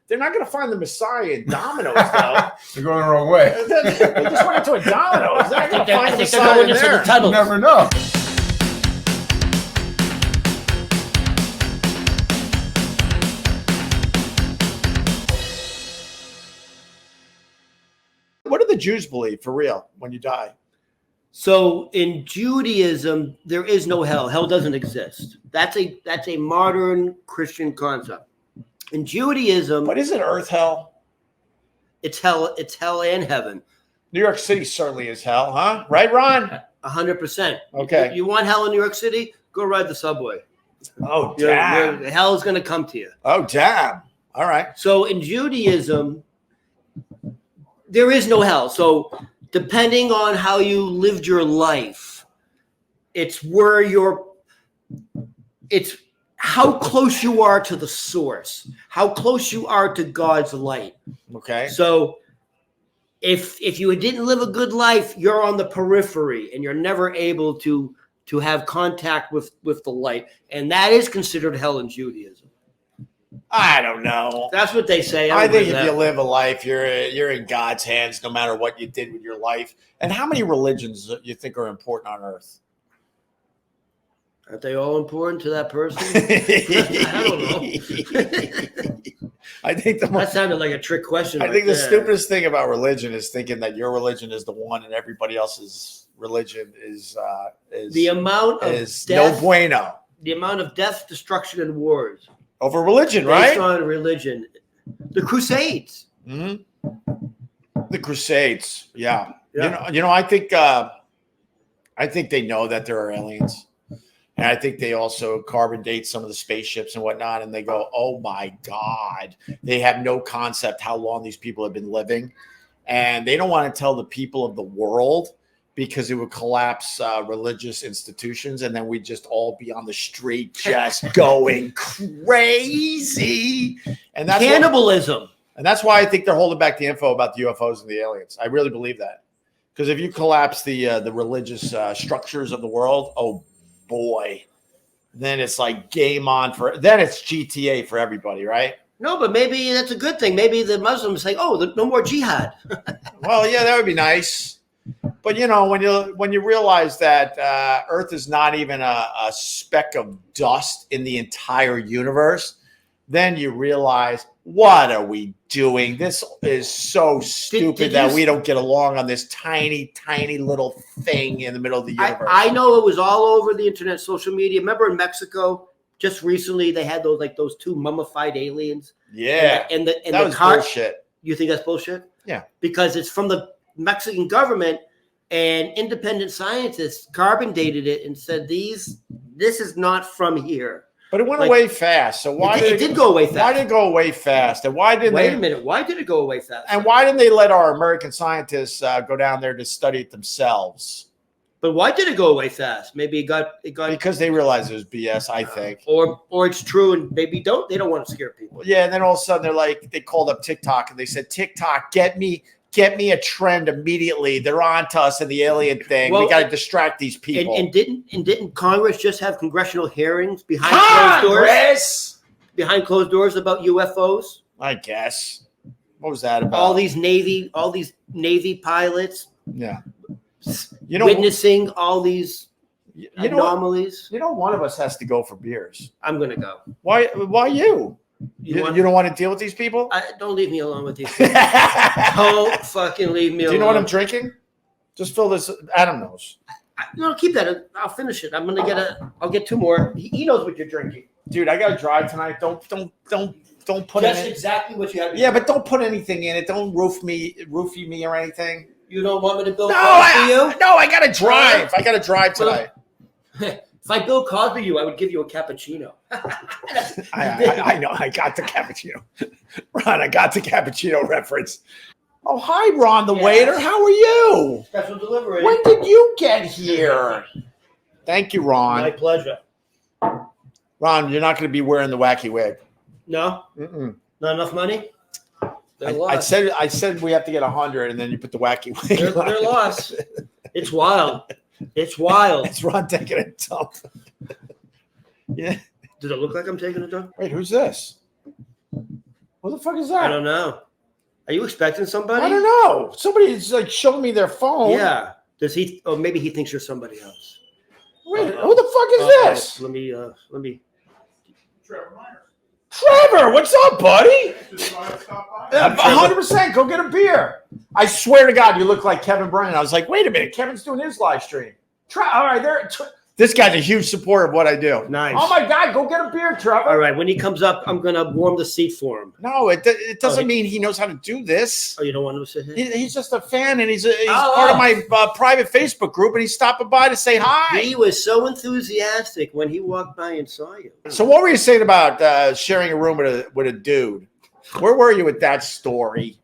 They're not going to find the Messiah in Domino's, though. They're going the wrong way. They just went into a Domino's. They're not going to find the Messiah in there. You never know. What do the Jews believe for real when you die? So in Judaism, there is no hell. Hell doesn't exist. That's a modern Christian concept. In Judaism, But isn't Earth hell? it's hell and heaven. New York City certainly is hell, huh? Right, Ron? 100%. Okay. You want hell in New York City? Go ride the subway. Oh, damn. Hell is going to come to you. Oh, damn. All right. So in Judaism, there is no hell. So depending on how you lived your life, it's how close you are to the source, how close you are to God's light. Okay. So if you didn't live a good life, you're on the periphery and you're never able to have contact with the light. And that is considered hell in Judaism. I don't know. That's what they say. I think if you live a life, you're in God's hands no matter what you did with your life. And how many religions do you think are important on Earth? Aren't they all important to that person? I don't know. I think that sounded like a trick question. I think the stupidest thing about religion is thinking that your religion is the one and everybody else's religion is the amount of death, no bueno. The amount of death, destruction, and wars over religion, based right? On religion, the Crusades. Mm-hmm. The Crusades, yeah. Yeah. You know. I think they know that there are aliens. And I think they also carbon date some of the spaceships and whatnot. And they go, oh, my God. They have no concept how long these people have been living. And they don't want to tell the people of the world because it would collapse religious institutions. And then we'd just all be on the street just going crazy. And that's cannibalism. And that's why I think they're holding back the info about the UFOs and the aliens. I really believe that. Because if you collapse the religious structures of the world, oh, boy, then it's like game on then it's GTA for everybody, right? No, but maybe that's a good thing. Maybe the Muslims say, oh, no more jihad. Well, yeah, that would be nice. But when you realize that Earth is not even a speck of dust in the entire universe, then you realize, what are we doing? This is so stupid that we don't get along on this tiny, tiny little thing in the middle of the universe. I know it was all over the internet, social media. Remember in Mexico, just recently, they had those two mummified aliens. Yeah, and that the was bullshit. You think that's bullshit? Yeah, because it's from the Mexican government, and independent scientists carbon dated it and said this is not from here. But it went away fast. So why it did go away fast? Why did it go away fast? And why didn't Wait a minute? Why did it go away fast? And why didn't they let our American scientists go down there to study it themselves? But why did it go away fast? Maybe it got because they realized it was BS. I think, or it's true, and maybe they don't want to scare people. Yeah, and then all of a sudden they called up TikTok and they said, TikTok, get me a trend immediately. They're on to us and the alien thing. We got to distract these people. And didn't Congress just have congressional hearings behind closed doors? Behind closed doors about UFOs? I guess. What was that about? All these Navy pilots. Yeah. Witnessing all these anomalies. One of us has to go for beers. I'm gonna go. Why you? You don't want to deal with these people? Don't leave me alone with these people. Don't fucking leave me alone. Do you know what I'm drinking? Just fill this. Adam knows. No, keep that. I'll finish it. I'll get two more. He knows what you're drinking. Dude, I got to drive tonight. Don't put That's in exactly what you have. Yeah, but don't put anything in it. Don't roofie me or anything. You don't want me to build for you? No, I got to drive. I got to drive tonight. If I Bill Cosby you, I would give you a cappuccino. I know. I got the cappuccino. Ron, I got the cappuccino reference. Oh, hi, Ron, the waiter. How are you? Special delivery. When did you get here? Thank you, Ron. My pleasure. Ron, you're not going to be wearing the wacky wig. No? Mm-mm. Not enough money? I said we have to get 100, and then you put the wacky wig on. They're lost. It's wild. It's wild. It's Ron taking a dump. Yeah. Does it look like I'm taking a dump? Wait, who's this? Who the fuck is I that? don't know. Are you expecting somebody? I don't know. Somebody's like showing me their phone. Yeah. Does he? Oh, maybe he thinks you're somebody else. Wait, who the fuck is this? Let me. Trevor Myers. Trevor, what's up, buddy? Just thought I'd stop by. Yeah, 100%. Go get a beer. I swear to God, you look like Kevin Bryant. I was like, wait a minute. Kevin's doing his live stream. All right, there. This guy's a huge supporter of what I do. Nice. Oh, my God. Go get a beer, Trevor. All right. When he comes up, I'm going to warm the seat for him. No, it doesn't mean he knows how to do this. Oh, you don't want him to sit here? He's just a fan, and he's part of my private Facebook group, and he's stopping by to say hi. He was so enthusiastic when he walked by and saw you. So what were you saying about sharing a room with a dude? Where were you with that story?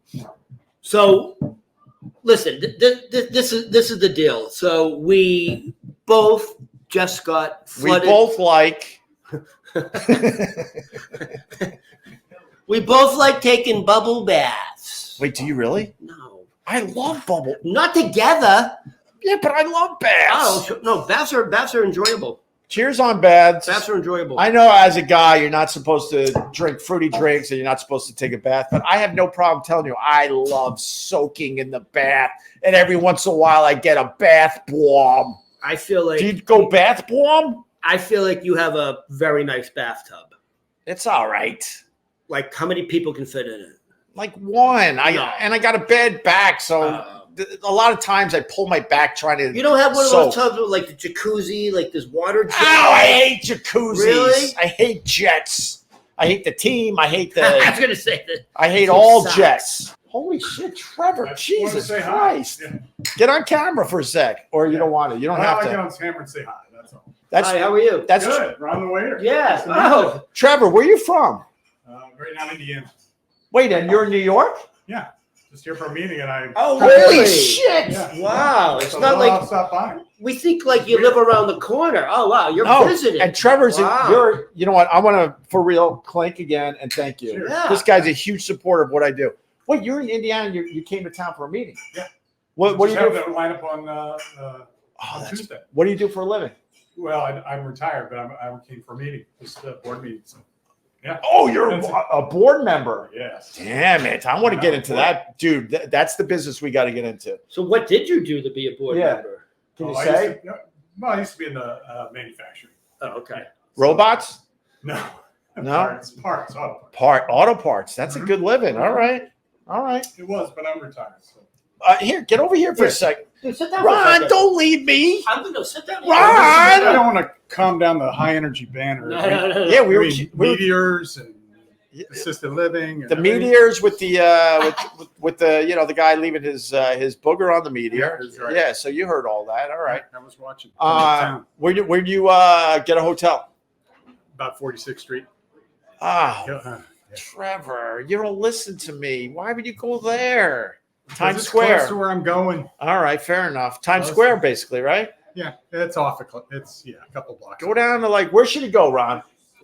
So, listen, this is the deal. So we both just got flooded. We both like taking bubble baths. Wait, do you really? No, I love bubble. not together. Yeah, but I love baths. Oh no, baths are enjoyable. Cheers on baths. Baths are enjoyable. I know as a guy, you're not supposed to drink fruity drinks and you're not supposed to take a bath, but I have no problem telling you I love soaking in the bath. And every once in a while, I get a bath bomb. I feel like Do you go bath bomb? I feel like you have a very nice bathtub. It's all right. Like, how many people can fit in it? Like one. No. And I got a bad back, so a lot of times I pull my back trying to. You don't have one of those soak. tubs with like the jacuzzi, like this water jet? Ow, I hate jacuzzis. Really? I hate jets. I hate the team. I hate I the. was gonna say that. I hate It all sucks. jets. Holy shit, Trevor! I wanted to Jesus say hi. Christ! Yeah. Get on camera for a sec, or you don't want to. You don't Well, have I get to. on camera and say hi. That's all. That's Hi, how are you? that's Good. Ron the waiter. Yeah. Nice to meet Oh, Trevor. Where are you from? you. Right now, Indiana. Wait, and you're in New York? Yeah. Just here for a meeting, and I. oh, Holy really? shit! Yeah. Wow, it's So not I'll like stop by. we think like you live around the corner. Oh wow, you're No, visiting. and Trevor's. Wow. You're. You know what? I want to for real clink again and thank you. Cheers. Yeah. This guy's a huge supporter of what I do. Wait, you're in Indiana. You came to town for a meeting. Yeah. What do you Just do? have that line up on that's- Tuesday. What do you do for a living? Well, I'm retired, but I came for a meeting, just a board meeting. So, yeah. Oh, you're That's it. a board member. Yes. Damn it! I want to get into that, dude. That's the business we got to get into. So what did you do to be a board Yeah. member? Can you I say used to, well, I used to be in the manufacturing. Oh, okay. robots? No. No? Parts, auto parts. Auto parts. That's a Mhm. good living. All right. It was, but I'm retired. So. Here, get over here for a second. Dude, sit down. for a Ron, second. don't leave me. I'm gonna sit down. Ron! I don't want to calm down the high energy banner. No. Yeah, I we were mean, meteors and assisted living. And the everything. meteors with the with the the guy leaving his booger on the meteor. Yeah, that's right. Yeah, so you heard all that. All right. I was watching. Where'd you get a hotel? About 46th Street. Ah, Yeah. Trevor, you don't listen to me. Why would you go there? Times It's Square. close to where I'm going. All right, fair enough. Times Close. Square, basically, right? Yeah, it's off. It's a couple blocks. Go down to where should you go, Ron?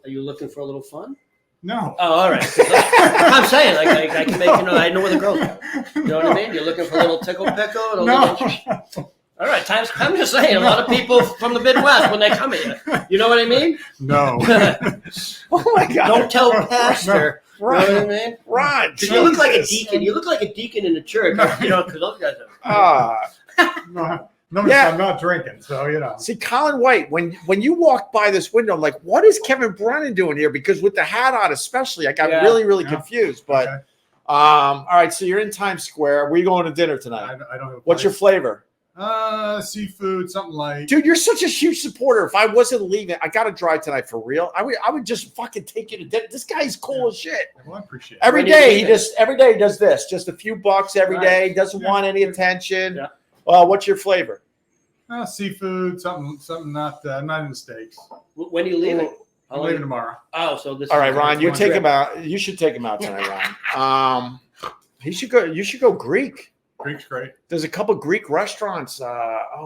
Are you looking for a little fun? No. Oh, all right. I'm saying like I can make I know where the girls are. You know what I mean? You're looking for a little tickle pickle and a No. little. All right, times. I'm just saying, a lot of people from the Midwest when they come here. You know what I mean? No. Oh my God! Don't tell pastor. You know what I Ron, mean? Ron, 'Cause you look like a Jesus. deacon. You look like a deacon in the church. You know, because those guys are. Ah. Notice Yeah. I'm not drinking, so See, Colin White, when you walk by this window, I'm like, what is Kevin Brennan doing here? Because with the hat on, especially, I got Yeah. really Yeah. confused. But Okay. all right, so you're in Times Square. Where are you going to dinner tonight? I don't know. What's your flavor? Seafood, something like. Dude, you're such a huge supporter. If I wasn't leaving, I got to drive tonight for real. I would just fucking take you to dinner. This guy's cool as shit. Well, I appreciate it. Every When are you day leaving? every day he does this, just a few bucks every Nice. day. Doesn't Yeah. want any attention. Yeah. What's your flavor? Seafood, something not in the steaks. When are you leaving? I'm leaving tomorrow. Oh, so this. All right, is Ron, you one take trip. him out. You should take him out tonight, Ron. He should go. You should go Greek. Greek's great. There's a couple Greek restaurants.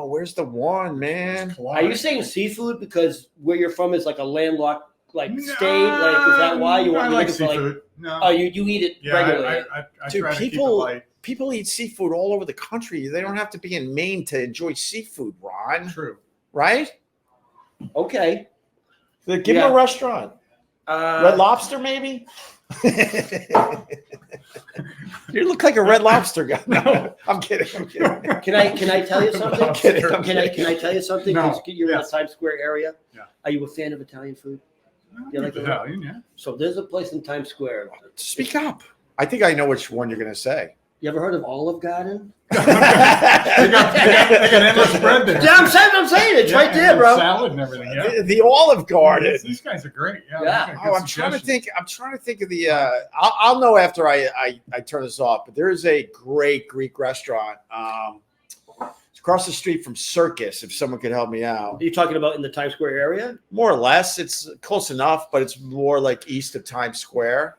Where's the one, man? Are you saying seafood because where you're from is like a landlocked state? Like, is that why you want I to like look for seafood. No. Oh, you eat it yeah, regularly. I Dude, try to keep it people- light. People eat seafood all over the country. They don't have to be in Maine to enjoy seafood, Ron. True. Right? Okay. Give him a restaurant. Red Uh, Lobster, maybe. You look like a Red Lobster guy. No, I'm kidding. Can I tell you something? I'm kidding. Can I tell you something? No. 'Cause you're in the Yes. Times Square area. Yeah. Are you a fan of Italian food? You like Italian, yeah. So there's a place in Times Square. Speak up. I think I know which one you're going to say. You ever heard of Olive Garden? They got endless bread there. Yeah, I'm saying it's right there, and bro. Salad and everything. Yeah. The Olive Garden. These guys are great. Yeah. Yeah. these are Oh, good I'm trying to suggestions. think of the. I'll know after I turn this off. But there is a great Greek restaurant. It's across the street from Circus. If someone could help me out, Are you talking about in the Times Square area? more or less, it's close enough, but it's more like east of Times Square.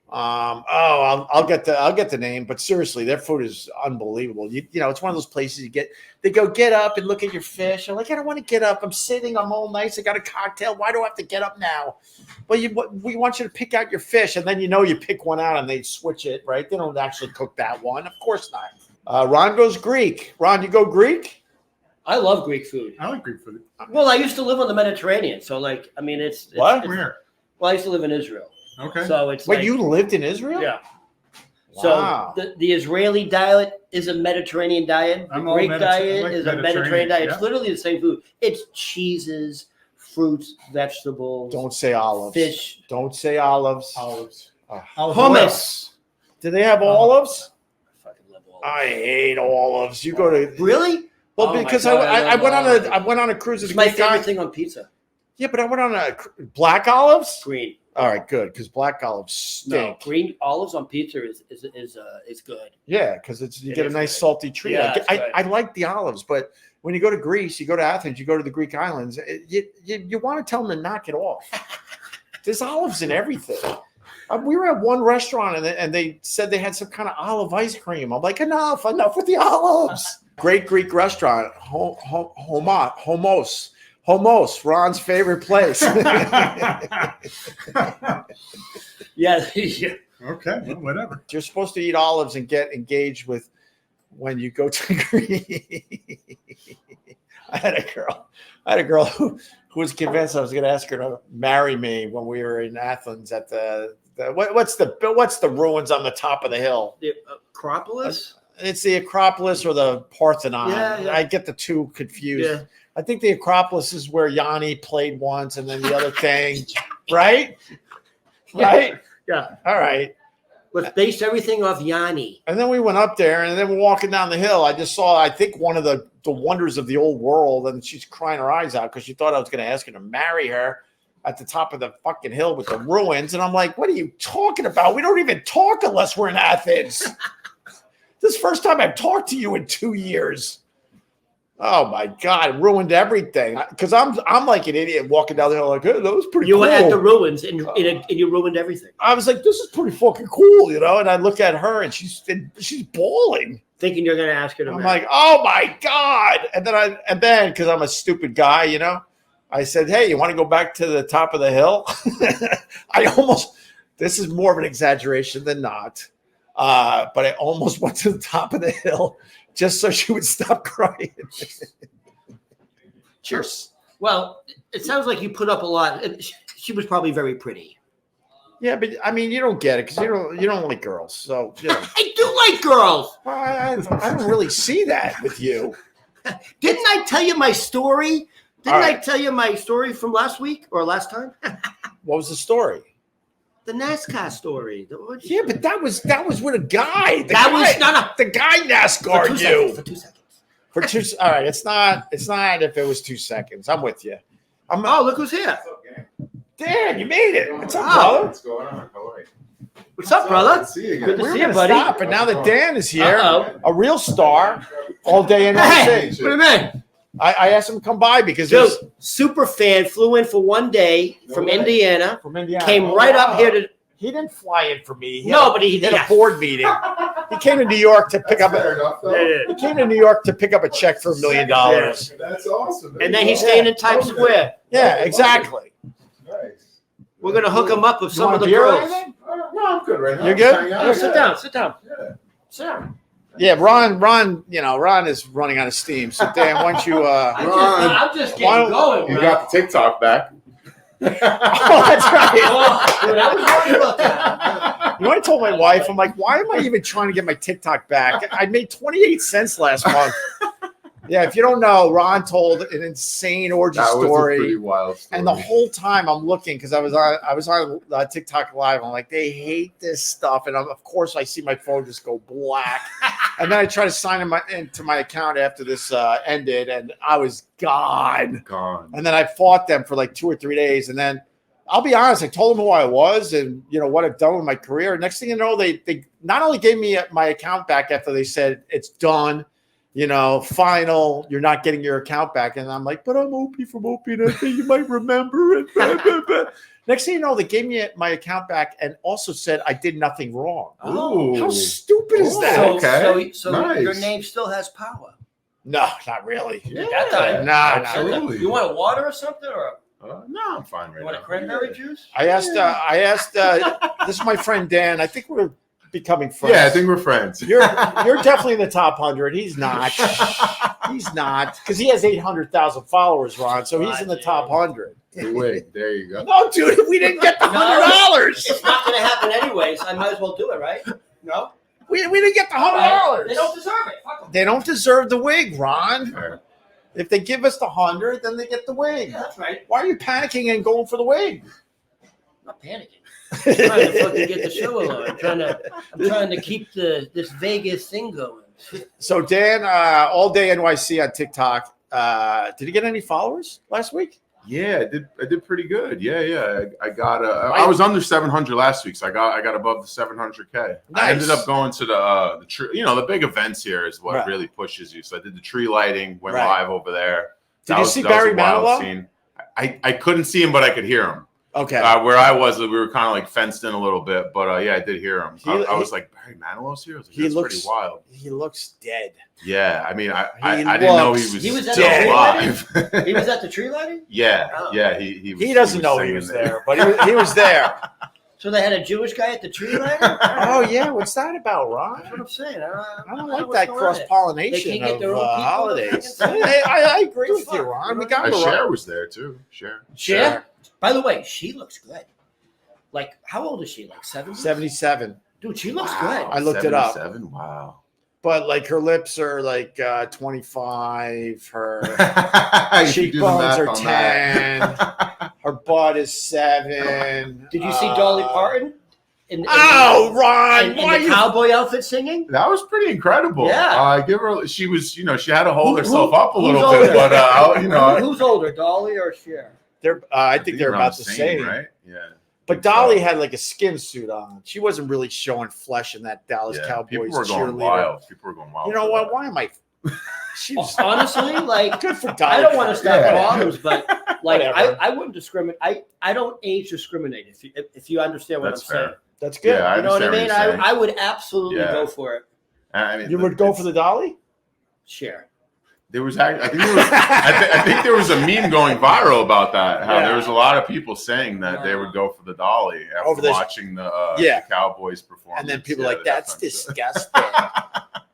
I'll get the name, but seriously, their food is unbelievable. You know, it's one of those places they go get up and look at your fish. I'm like, I don't want to get up. I'm sitting. I'm all nice. I got a cocktail. Why do I have to get up now? Well, we want you to pick out your fish, and then you pick one out and they switch it, right? They don't actually cook that one. Of course not. Ron goes Greek. Ron, you go Greek? I love Greek food. I like Greek food. Well, I used to live on the Mediterranean, so it's What? Where? Well, I used to live in Israel, Okay. so it's Wait, like, you lived in Israel? yeah. Wow. So the Israeli diet is a Mediterranean diet. The I'm all Greek I diet like is a Mediterranean Mediterranean, diet. yeah. It's literally the same food. It's cheeses, fruits, vegetables, Don't say olives. fish, Don't say olives. Olives. Oh. Olive oil. hummus. Do they have olives? I fucking love all I hate olives. You go to Really? well Oh my because God, I love went on olives. I went on a cruise. It's with my Greek favorite guy. thing on pizza. Yeah, but I went on a black olives. Green. All right, good, because black olives No, stink. green olives on pizza is good. Yeah, because you It get a is nice good. salty treat. Yeah, it's good. I like the olives, but when you go to Greece, you go to Athens, you go to the Greek islands, you want to tell them to knock it off. There's olives in everything. We were at one restaurant and they said they had some kind of olive ice cream. I'm like, enough with the olives. Great Greek restaurant, Homos, Ron's favorite place. Yeah. Okay. Well, whatever. You're supposed to eat olives and get engaged with when you go to Greece. I had a girl who was convinced I was going to ask her to marry me when we were in Athens at what's the ruins on the top of the hill? The Acropolis? It's the Acropolis or the Parthenon. Yeah. I get the two confused. Yeah. I think the Acropolis is where Yanni played once, and then the other thing, right? Right? Yeah. All right. But based everything off Yanni. And then we went up there, and then we're walking down the hill. I just saw, I think, one of the wonders of the old world, and she's crying her eyes out because she thought I was going to ask her to marry her at the top of the fucking hill with the ruins. And I'm like, what are you talking about? We don't even talk unless we're in Athens. This is the first time I've talked to you in 2 years. Oh my God, it ruined everything. Because I'm like an idiot walking down the hill like, hey, that was pretty You cool. were at the ruins and you ruined everything. I was like, this is pretty fucking cool, And I look at her and she's bawling. Thinking you're going to ask her to I'm marry. like, oh my God. And then because I'm a stupid guy, I said, hey, you want to go back to the top of the hill? This is more of an exaggeration than not. But I almost went to the top of the hill just so she would stop crying. Cheers. Well, it sounds like you put up a lot. She was probably very pretty. Yeah, but I mean, you don't get it because you don't like girls. So I do like girls. I don't really see that with you. Didn't I tell you my story? Didn't All I right. tell you my story from last week or last time? What was the story? The NASCAR story. Yeah, but that was with a guy. The guy For NASCAR 2 you seconds. For 2 seconds. for 2. All right, it's not if it was 2 seconds. I'm with you. Oh, look who's here. Dan, you made it. What's up, Wow. brother? What's going on? How are you? What's up, brother? Good to see you Good again. to We were see you, gonna buddy. stop, but now that Dan is here, Uh-oh. a real star, all day and Hey, night. what do you mean? I asked him to come by because Dude, there's super fan, flew in for 1 day No from way. Indiana, from Indiana. came right up here to. He didn't fly in for me. No, but he had yeah. a board meeting. He came to New York to pick That's up fair a. enough, though. Yeah. He came to New York to pick up a check for $1 million. That's awesome. And then he's staying in Times Okay. Square. Yeah, exactly. Nice. We're gonna hook him up with You some want of a the beer or girls. anything? No, I'm good right now. You're Just good? hang out. Yeah, sit down. Sit down. Yeah. Sit down. Yeah, Ron, Ron is running out of steam. So Dan, why don't you? Ron, I'm just Why getting don't- going, You bro. got the TikTok back. that's right. Oh, dude, I was worried about that. You know, I told my wife, I'm like, why am I even trying to get my TikTok back? I made 28 cents last month. Yeah, if you don't know, Ron told an insane orgy That was a story. pretty wild story. And the whole time I'm looking because I was on TikTok live. I'm like, they hate this stuff, and of course I see my phone just go black. And then I try to sign into my account after this ended, and I was gone. And then I fought them for like 2 or 3 days, and then I'll be honest, I told them who I was and what I've done with my career. Next thing you know, they not only gave me my account back after they said it's done. Final, you're not getting your account back. And I'm like, but I'm Opie from Opie, and I think you might remember it. Next thing you know, they gave me my account back and also said I did nothing wrong. Ooh. How stupid is that? So Nice. your name still has power. No, not really. That time. Nah, absolutely. You want a water or something, or No, I'm fine right you want now. a cranberry juice? I asked, this is my friend Dan. I think we're becoming friends. Yeah, I think we're friends. You're definitely in the top 100. He's not. He's not, because he has 800,000 followers, Ron. So he's in the top 100. Wait, there you go. No, dude, we didn't get the $100. It's not going to happen anyways. I might as well do it, right? No? We didn't get the $100. They don't deserve it. Fuck them. They don't deserve the wig, Ron. Fair. If they give us the 100, then they get the wig. Yeah, that's right. Why are you panicking and going for the wig? I'm not panicking. I'm trying to fucking get the show along. I'm trying to keep this Vegas thing going. So Dan, all day NYC on TikTok. Did he get any followers last week? Yeah, I did pretty good. Yeah. I got I was under 700 last week, so I got above the 700K. Nice. I ended up going to the tree. The big events here is what really pushes you. So I did the tree lighting, went live over there. Did you see Barry Manilow? I couldn't see him, but I could hear him. Okay. Where I was, we were kind of like fenced in a little bit, but yeah, I did hear him. I was like, Barry Manilow's here? I was like, that's pretty wild. He looks dead. Yeah, I mean, I didn't know he was still alive. He was at the tree lighting? Yeah, Oh. yeah. He doesn't know he was there, but he was there. So they had a Jewish guy at the tree lighting? Oh, yeah. What's that about, Ron? That's what I'm saying. I don't like that cross-pollination They can't get of their own people holidays. to fucking- I agree with you, Ron. We got the Cher was there too. Cher? By the way, she looks good. Like, how old is she? Like 70? 77. Dude, she looks good. I looked it up. 77? Wow. But like her lips are like 25. Her You should do the cheekbones math are on 10. that. Her butt is 7. Did you see Dolly Parton? In Ron! in the cowboy outfit singing? That was pretty incredible. Yeah. Give her. She was. She had to hold herself up a who's little older? bit, but Who's older, Dolly or Cher? I think they're about the same. right? Yeah. But Dolly had like a skin suit on. She wasn't really showing flesh in that Dallas Cowboys People were going cheerleader. wild. People were going wild. You know what? Why am I? She's Honestly, like, good for Dolly. I don't want to start Yeah. problems, but like Whatever. I wouldn't discriminate. I don't age discriminate. If you understand what That's I'm saying, fair. That's good. Yeah, you know what I mean. understand what you're saying. I would absolutely Yeah. go for it. I mean, You would go for the Dolly? Share. There was. I think there was. I think there was a meme going viral about that. How there was a lot of people saying that they would go for the Dolly after watching the Cowboys performance. And then people like, that's disgusting.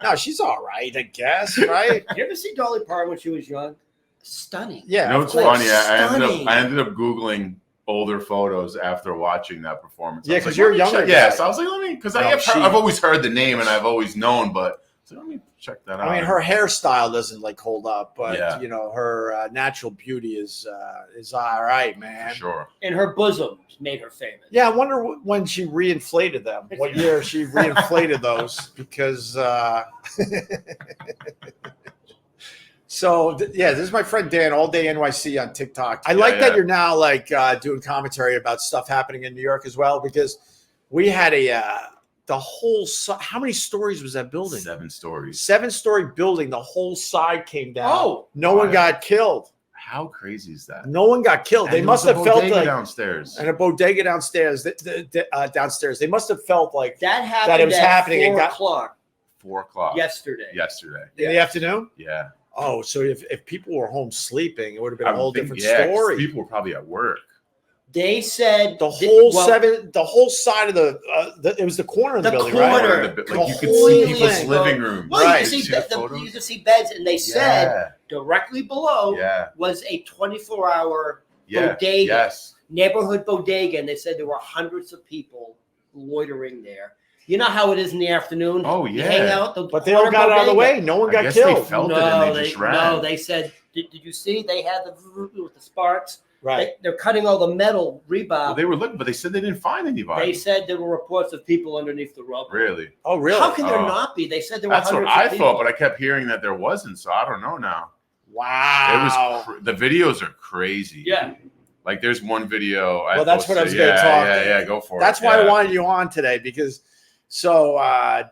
No, she's all right, I guess, right? You ever see Dolly Parton when she was young? Stunning. Yeah. You know, it's Like, funny. stunning. I ended up Googling older photos after watching that performance. Yeah, I was 'cause like, you're let me younger check- guy. Yeah, so I was like, let me, because No, I've always heard the name and I've always known, but so let me check that out. I mean, her hairstyle doesn't like hold up, but Yeah. her natural beauty is all right, man. For sure. And her bosom made her famous. Yeah, I wonder when she reinflated them. What year she reinflated those? Because this is my friend Dan, all day NYC on TikTok. I like that you're now like doing commentary about stuff happening in New York as well, because we had the whole how many stories was that building? 7 stories. 7-story building. The whole side came down. Oh, no one got killed. How crazy is that? No one got killed. And They there must was a have felt bodega like downstairs. and a bodega downstairs. Downstairs, they must have felt like that happened it was at happening and 4 got- o'clock 4 o'clock yesterday. Yesterday. in the afternoon. Yeah. Oh, so if people were home sleeping, it would have been I a whole would think, different 'cause story. People were probably at work. They said The whole side of it was the corner of the, The building, corner. right? Like The you could whole see people's thing. living rooms. Well, Right. you can see, the photos? you can see beds, and they said Yeah. directly below Yeah. was a 24-hour Yeah. bodega. Yes. neighborhood bodega, and they said there were hundreds of people loitering there. You know how it is in the afternoon? Oh, You yeah. hang out the But they all got out of the way. No one I got guess killed. they felt it and they just ran. No, they said, did you see? They had with the sparks. Right. They're cutting all the metal rebar. Well, they were looking, but they said they didn't find anybody. They said there were reports of people underneath the rubble. Really? Oh, really? How can there Oh. not be? They said there were That's what hundreds I of people. thought, but I kept hearing that there wasn't, so I don't know now. Wow. It was the videos are crazy. Yeah. Like there's one video. Well, that's what I was going to talk. Yeah, go for it. That's why I wanted you on today because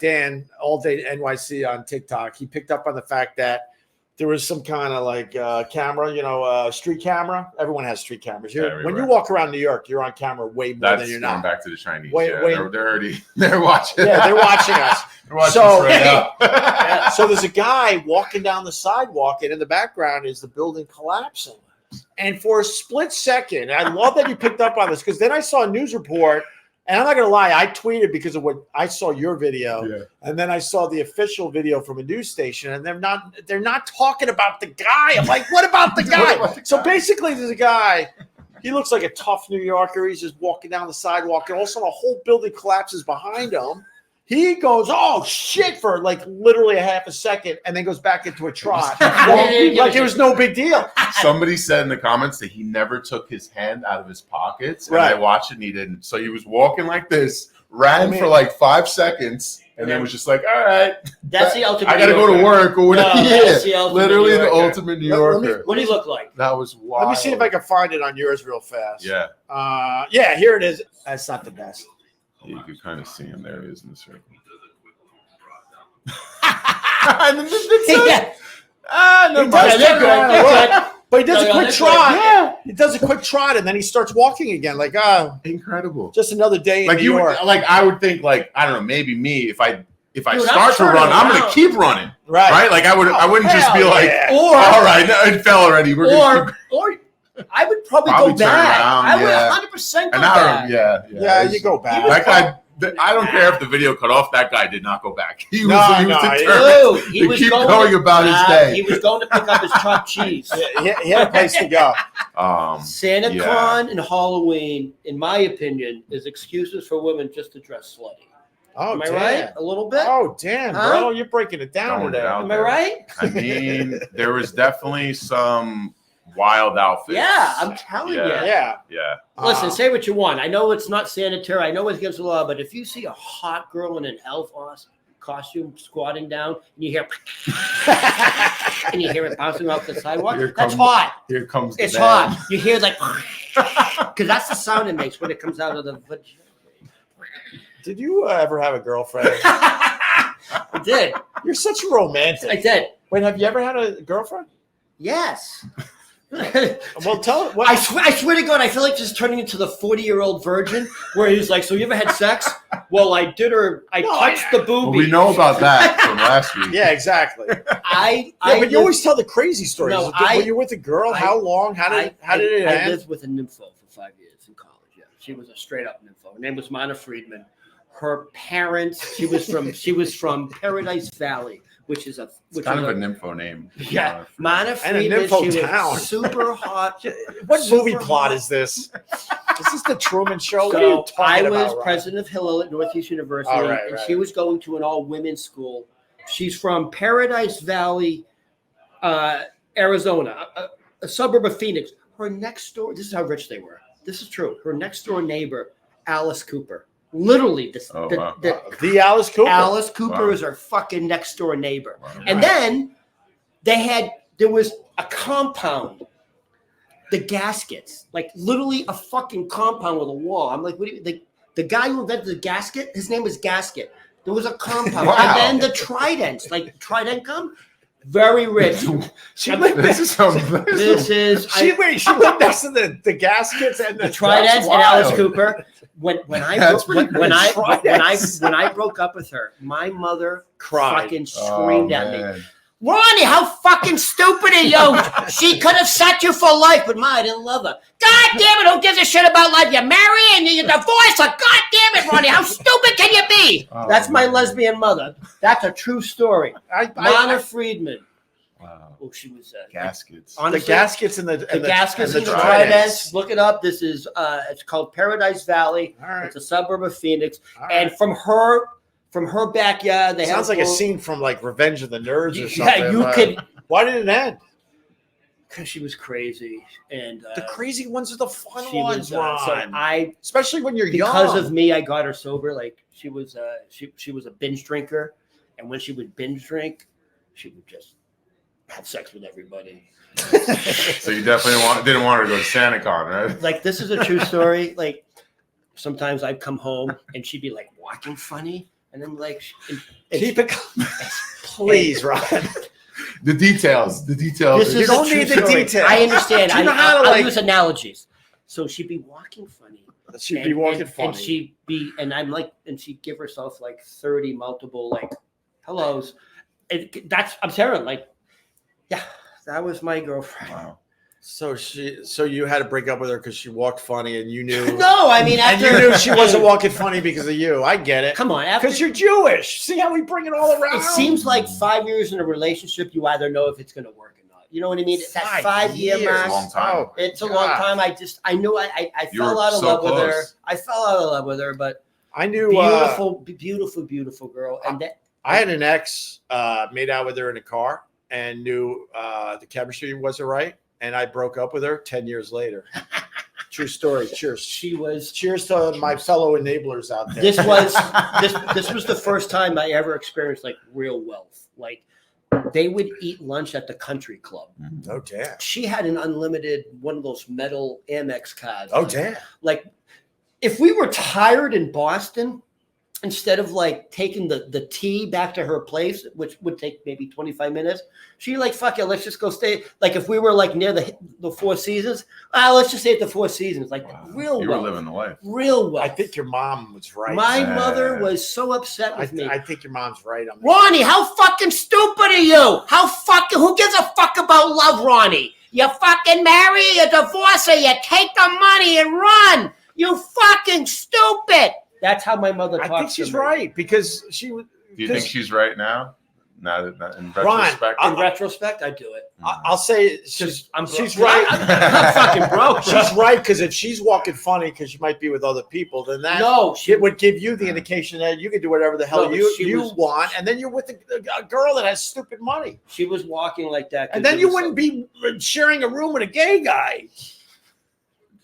Dan, All Day NYC on TikTok, he picked up on the fact that there was some kind of like camera, street camera. Everyone has street cameras. When you walk around New York, you're on camera way more than you're going not. back to the Chinese. They're watching. Yeah, they're watching us. They're watching us right now. So there's a guy walking down the sidewalk, and in the background is the building collapsing. And for a split second, I love that you picked up on this because then I saw a news report, and I'm not going to lie, I tweeted because of what I saw your video, and then I saw the official video from a news station, and they're not talking about the guy. I'm like, what about the guy? So basically, there's a guy. He looks like a tough New Yorker. He's just walking down the sidewalk, and all of a sudden, a whole building collapses behind him. He goes, oh, shit, for like literally a half a second and then goes back into a trot. Like it was no big deal. Somebody said in the comments that he never took his hand out of his pockets. And I watched it and he didn't. So he was walking like this, ran for like 5 seconds, and then was just like, all right. That's the ultimate I got to go to work or whatever. That's the ultimate literally New the Yorker. ultimate New Yorker. What do you look like? That was wild. Let me see if I can find it on yours real fast. Yeah. Yeah, here it is. That's not the best. You can kind of see him. There he is in the circle. But he does a quick trot. Yeah, he does a quick trot, and then he starts walking again. Like, incredible! Just another day in New York. I would think, like, I don't know, maybe me if I Dude, start to run, I'm going to keep running. Right? Like I wouldn't just be like, or all right, no, it fell already. Or I would probably go back. I would 100% go back. Yeah, you go back. That guy. I don't care if the video cut off. That guy did not go back. He was determined he was keep going about his day. He was going to pick up his chopped cheese. He had a place to go. SantaCon and Halloween, in my opinion, is excuses for women just to dress slutty. Oh, am I right? A little bit? Oh, damn, bro. You're breaking it down today. Am I right? I mean, there was definitely some wild outfits. Yeah, I'm telling you. Yeah. Listen, say what you want. I know it's not sanitary. I know it's against the law, but if you see a hot girl in an elf costume squatting down, and you hear and you hear it bouncing off the sidewalk, that's hot. Here comes it's hot. You hear like because that's the sound it makes when it comes out of the vagina. Did you ever have a girlfriend? I did. You're such a romantic. I did. Wait, have you ever had a girlfriend? Yes. Well, tell it. I swear to God, I feel like just turning into the 40-year-old virgin where he's like, so you ever had sex? Well, I did her. I touched the boobie. Well, we know about that from last week. Yeah, exactly. But you always tell the crazy stories. No, were you with a girl? How long? How did it end? I lived with a nympho for 5 years in college. Yeah, she was a straight-up nympho. Her name was Mana Friedman. Her parents, she was from Paradise Valley, which is a nympho name. Yeah, Mana Friedman. And a nympho she town. Was super hot. What movie plot is this? Is this the Truman Show? So what are you talking I was about, president of Hillel at Northeast University, and right. she was going to an all-women's school. She's from Paradise Valley, Arizona, a suburb of Phoenix. Her next door. This is how rich they were. This is true. Her next door neighbor, Alice Cooper. Literally, the Alice Cooper. Alice Cooper is her fucking next door neighbor. Wow. And then there was a compound, the gaskets, like literally a fucking compound with a wall. I'm like, what do you, the guy who invented the gasket, his name was Gasket. There was a compound. Wow. And then the Tridents, like Trident come. Very rich. She lived next to the gaskets and the Tridents and Alice Cooper. When I broke up with her, my mother fucking screamed at me. Ronnie, how fucking stupid are you? She could have set you for life, but I didn't love her. God damn it, who gives a shit about life? You're married and you're divorced. God damn it, Ronnie, how stupid can you be? That's my lesbian mother. That's a true story. Mana Friedman. Wow. Oh, she was Gaskets. honestly, The gaskets and the gaskets and the tridents. tridents. Look it up. This is it's called Paradise Valley. All right. It's a suburb of Phoenix, All right. and from her backyard, they Sounds have like a scene from like Revenge of the Nerds or something. Yeah, you could. Why did it end? Because she was crazy, and The crazy ones are the fun she ones, was. Ron. So Especially when you're because young. of me, I got her sober. Like she was a binge drinker, and when she would binge drink, she would just have sex with everybody. So you definitely didn't want her to go to SantaCon, right? Like this is a true story. Like sometimes I'd come home and she'd be like walking funny, and then like Keep it, please, Ron. The details. This You is don't a true need the story. details. I understand. You know how to, I'll like- use analogies. So she'd be walking funny. She'd be walking funny. And she'd be, and I'm like, and she'd give herself like 30 multiple like hellos. I'm Sarah. Like, yeah, that was my girlfriend. Wow. So you had to break up with her because she walked funny, and you knew. No, I mean And after you knew she wasn't walking funny because of you. I get it. Come on, after Because you're Jewish. See how we bring it all around? it seems like 5 years in a relationship, you either know if it's going to work or not. You know what I mean? It's that 5 year years. mark. It's a long time. Oh, It's a God. long time. I knew I You fell were out of so love with her. close. I fell out of love with her, but I knew. beautiful girl. And that, I had an ex, made out with her in a car, and knew the chemistry wasn't right, and I broke up with her 10 years later. True story. Cheers. she was. Cheers to my fellow enablers out there. This was the first time I ever experienced like real wealth. Like they would eat lunch at the country club. Oh damn. She had an unlimited one of those metal Amex cards. Oh damn. Like if we were tired in Boston, instead of like taking the tea back to her place, which would take maybe 25 minutes, she like, fuck it, let's just go stay. Like if we were like near the Four Seasons, let's just stay at the Four Seasons. Like real You were wealth. living the life. Real wealth. I think your mom was right. My mother was so upset I, with me. I think your mom's right. On Ronnie, how fucking stupid are you? Who gives a fuck about love, Ronnie? You fucking marry, you divorce her, you take the money and run. You fucking stupid. That's how my mother talks I think to she's me. right because she was. Do you think she's right now? Now that in Ron, retrospect, In retrospect, I do it. I'll say she's right. I'm fucking broke. She's right because if she's walking funny because she might be with other people, then that She it would give you the indication that you can do whatever the hell No, but she you was- want, and then you're with a girl that has stupid money, She was walking like that. and then you wouldn't be sharing a room with a gay guy.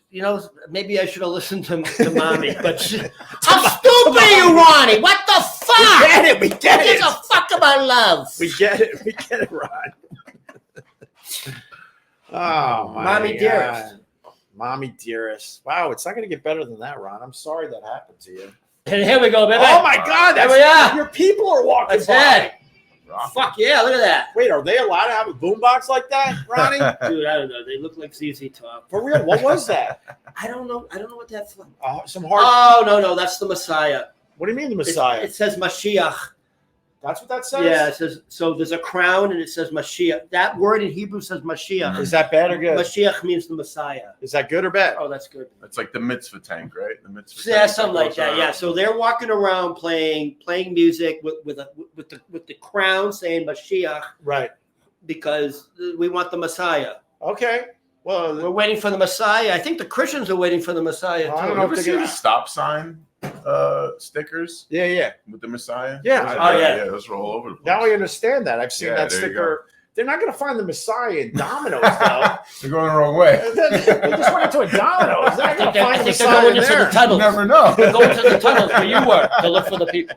You know, maybe I should have listened to mommy. But how stupid are you, Ronnie? What the fuck? We get it. We get Who gives it. a fuck about love? We get it. We get it, Ron. Oh, my Mommy God. dearest. Mommy dearest. Wow, it's not going to get better than that, Ron. I'm sorry that happened to you. And here we go, baby. Oh my God, There we are. your people are walking That's by. it. Fuck yeah, look at that. Wait, are they allowed to have a boombox like that, Ronnie? Dude, I don't know. They look like ZZ Top. For real? What was that? I don't know. I don't know what that's from. Some hard. Oh, no. That's the Messiah. What do you mean the Messiah? It says Mashiach. That's what that says? Yeah, it says, so there's a crown and it says Mashiach. That word in Hebrew says Mashiach. Is that bad or good? Mashiach means the Messiah. Is that good or bad? Oh, that's good. It's like the mitzvah tank, right? The mitzvah Yeah, tank something like that. goes Yeah. around. So they're walking around playing music with the crown saying Mashiach Right. because we want the Messiah. Okay. We're Well, waiting for the Messiah. I think the Christians are waiting for the Messiah Well, I too. don't You know ever if see they're the gonna- stop sign stickers yeah. with the Messiah? Yeah. Those Oh, are- yeah. those are all over the place. Now I understand that. I've seen Yeah, that there you sticker. They're not going to find the Messiah in Domino's, though. They're going the wrong way. They just went into a Domino's. They're not going to I find the think they're Messiah going into the there. You tunnels. never know. They're going to the tunnels where you were to look for the people.